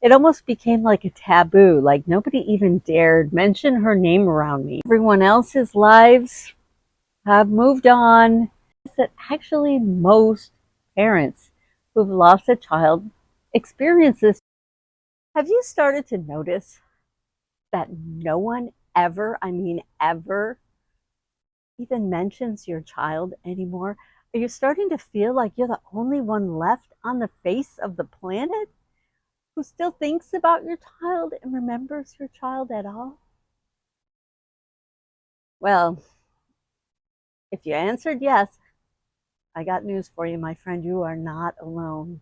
It almost became like a taboo, like nobody even dared mention her name around me. Everyone else's lives have moved on. That actually most parents who've lost a child experience this. Have you started to notice that no one ever, I mean ever, even mentions your child anymore? Are you starting to feel like you're the only one left on the face of the planet who still thinks about your child and remembers your child at all? Well, if you answered yes, I got news for you, my friend. You are not alone.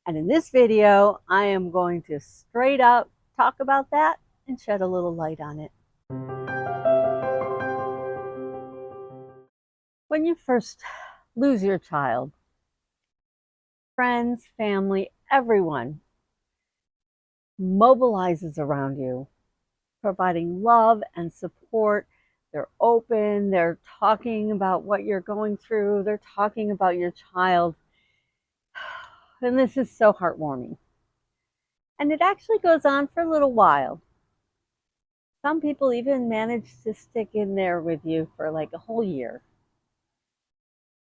And in this video, I am going to straight up talk about that and shed a little light on it. When you first lose your child, friends, family, everyone mobilizes around you, providing love and support. They're open, they're talking about what you're going through, they're talking about your child. And this is so heartwarming. And it actually goes on for a little while. Some people even manage to stick in there with you for like a whole year.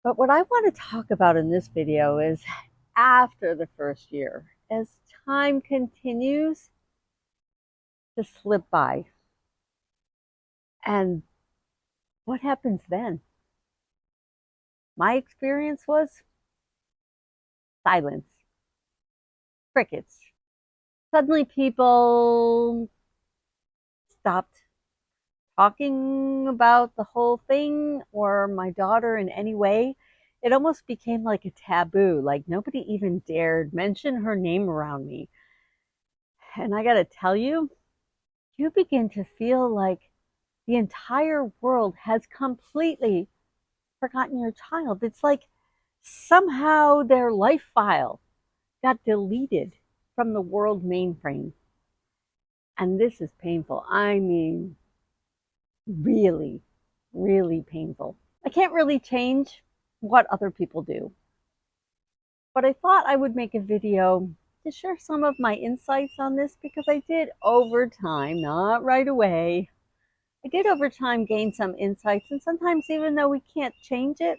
But what I want to talk about in this video is after the first year, as time continues to slip by. And what happens then? My experience was silence, crickets. Suddenly people stopped talking about the whole thing or my daughter in any way. It almost became like a taboo, like nobody even dared mention her name around me. And I got to tell you, you begin to feel like the entire world has completely forgotten your child. It's like somehow their life file got deleted from the world mainframe. And this is painful. I mean, really, really painful. I can't really change what other people do, but I thought I would make a video to share some of my insights on this because I did over time, not right away. I did over time gain some insights, and sometimes even though we can't change it,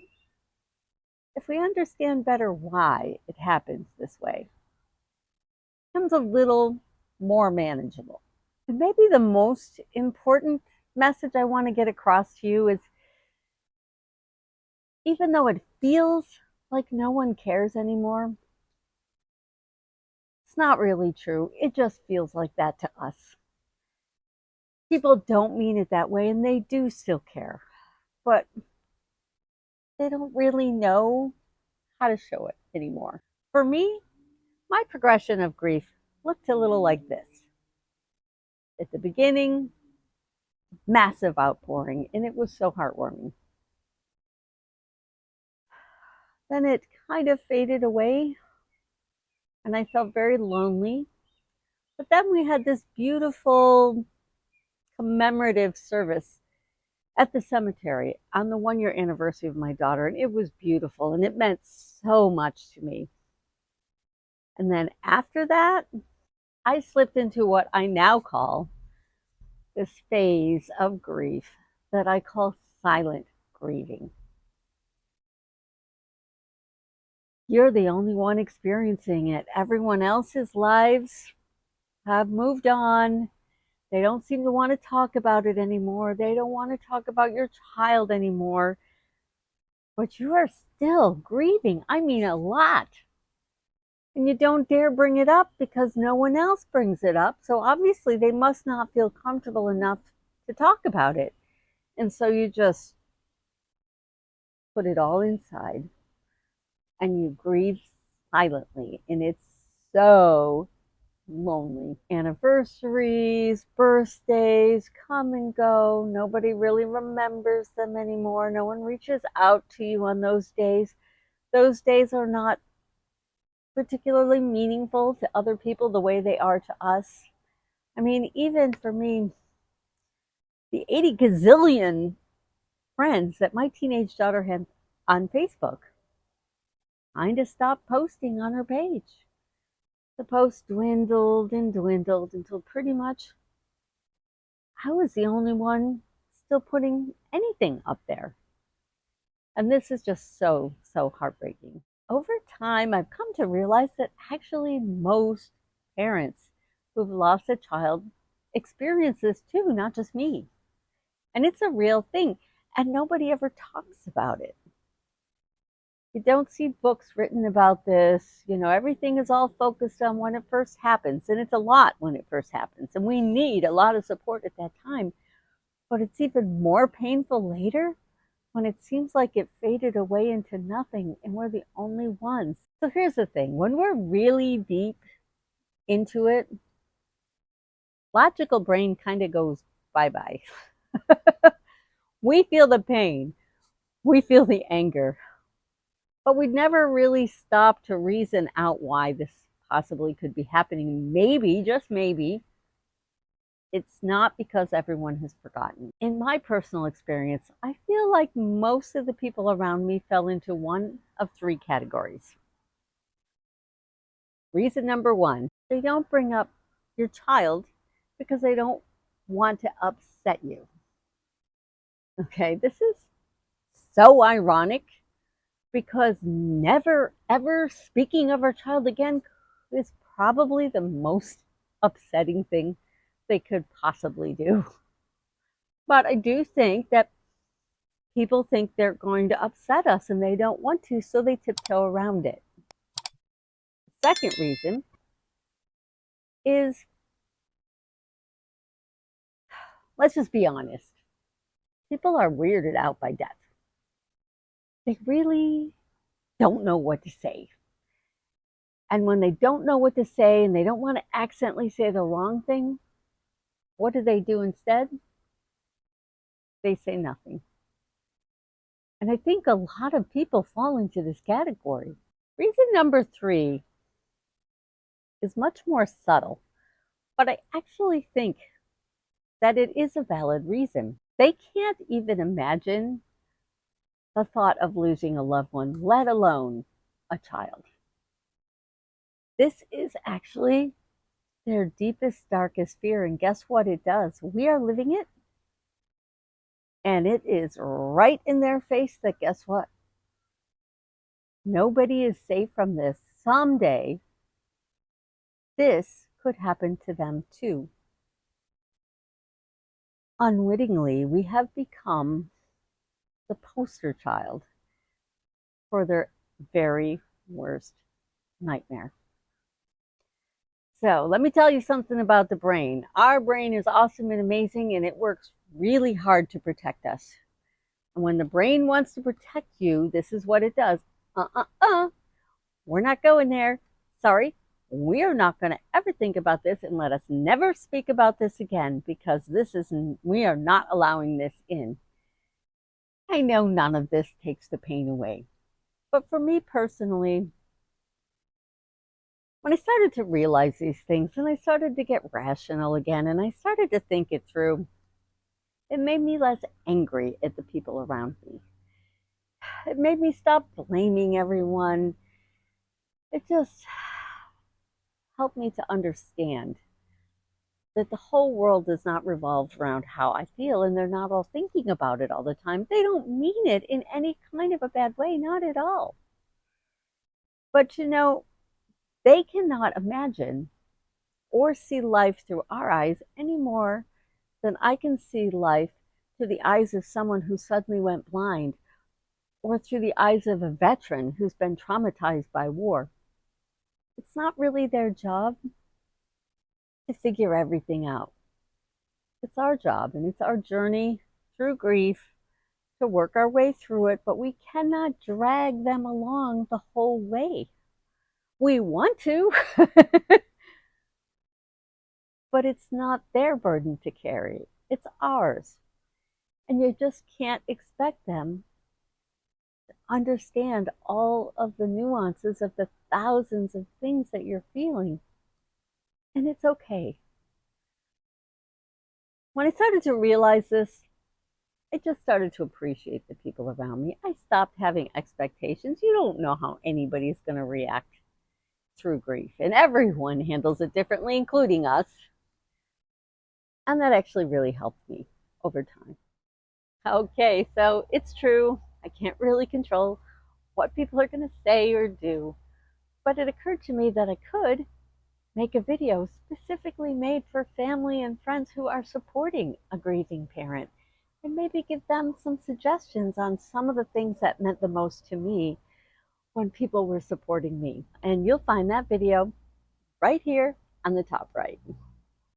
if we understand better why it happens this way, it becomes a little more manageable. And maybe the most important message I want to get across to you is even though it feels like no one cares anymore, it's not really true. It just feels like that to us. People don't mean it that way, and they do still care, but they don't really know how to show it anymore. For me, my progression of grief looked a little like this. At the beginning, massive outpouring, and it was so heartwarming. Then it kind of faded away, and I felt very lonely. But then we had this beautiful commemorative service at the cemetery on the 1 year anniversary of my daughter, and it was beautiful, and it meant so much to me. And then after that, I slipped into what I now call this phase of grief that I call silent grieving. You're the only one experiencing it. Everyone else's lives have moved on. They don't seem to want to talk about it anymore. They don't want to talk about your child anymore. But you are still grieving. I mean, a lot. And you don't dare bring it up because no one else brings it up. So obviously, they must not feel comfortable enough to talk about it. And so you just put it all inside and you grieve silently. And it's so lonely. Anniversaries, birthdays come and go. Nobody really remembers them anymore. No one reaches out to you on those days. Those days are not particularly meaningful to other people the way they are to us. I mean, even for me, the 80 gazillion friends that my teenage daughter had on Facebook kind of stopped posting on her page. The posts dwindled and dwindled until pretty much I was the only one still putting anything up there. And this is just so, so heartbreaking. Over time, I've come to realize that actually most parents who've lost a child experience this too, not just me. And it's a real thing. And nobody ever talks about it. You don't see books written about this. Everything is all focused on when it first happens. And it's a lot when it first happens. And we need a lot of support at that time. But it's even more painful later when it seems like it faded away into nothing and we're the only ones. So here's the thing, when we're really deep into it, logical brain kind of goes bye-bye. We feel the pain, we feel the anger, but we never really stop to reason out why this possibly could be happening. Maybe, just maybe, it's not because everyone has forgotten. In my personal experience, I feel like most of the people around me fell into one of three categories. Reason number one, they don't bring up your child because they don't want to upset you. Okay, this is so ironic because never ever speaking of our child again is probably the most upsetting thing they could possibly do. But I do think that people think they're going to upset us and they don't want to, so they tiptoe around it. The second reason is, let's just be honest, people are weirded out by death. They really don't know what to say. And when they don't know what to say and they don't want to accidentally say the wrong thing, what do they do instead? They say nothing. And I think a lot of people fall into this category. Reason number three is much more subtle, but I actually think that it is a valid reason. They can't even imagine the thought of losing a loved one, let alone a child. This is actually their deepest, darkest fear. And guess what it does? We are living it. And it is right in their face that guess what? Nobody is safe from this. Someday, this could happen to them too. Unwittingly, we have become the poster child for their very worst nightmare. So let me tell you something about the brain. Our brain is awesome and amazing, and it works really hard to protect us. And when the brain wants to protect you, this is what it does. We're not going there. Sorry, we're not going to ever think about this, and let us never speak about this again, because we are not allowing this in. I know none of this takes the pain away. But for me personally, when I started to realize these things and I started to get rational again and I started to think it through, it made me less angry at the people around me. It made me stop blaming everyone. It just helped me to understand that the whole world does not revolve around how I feel, and they're not all thinking about it all the time. They don't mean it in any kind of a bad way, not at all. But they cannot imagine or see life through our eyes any more than I can see life through the eyes of someone who suddenly went blind, or through the eyes of a veteran who's been traumatized by war. It's not really their job to figure everything out. It's our job, and it's our journey through grief to work our way through it, but we cannot drag them along the whole way. We want to, but it's not their burden to carry. It's ours. And you just can't expect them to understand all of the nuances of the thousands of things that you're feeling. And it's okay. When I started to realize this, I just started to appreciate the people around me. I stopped having expectations. You don't know how anybody's going to react. through grief, and everyone handles it differently, including us. And that actually really helped me over time. Okay, so it's true. I can't really control what people are going to say or do, but it occurred to me that I could make a video specifically made for family and friends who are supporting a grieving parent, and maybe give them some suggestions on some of the things that meant the most to me when people were supporting me. And you'll find that video right here on the top right.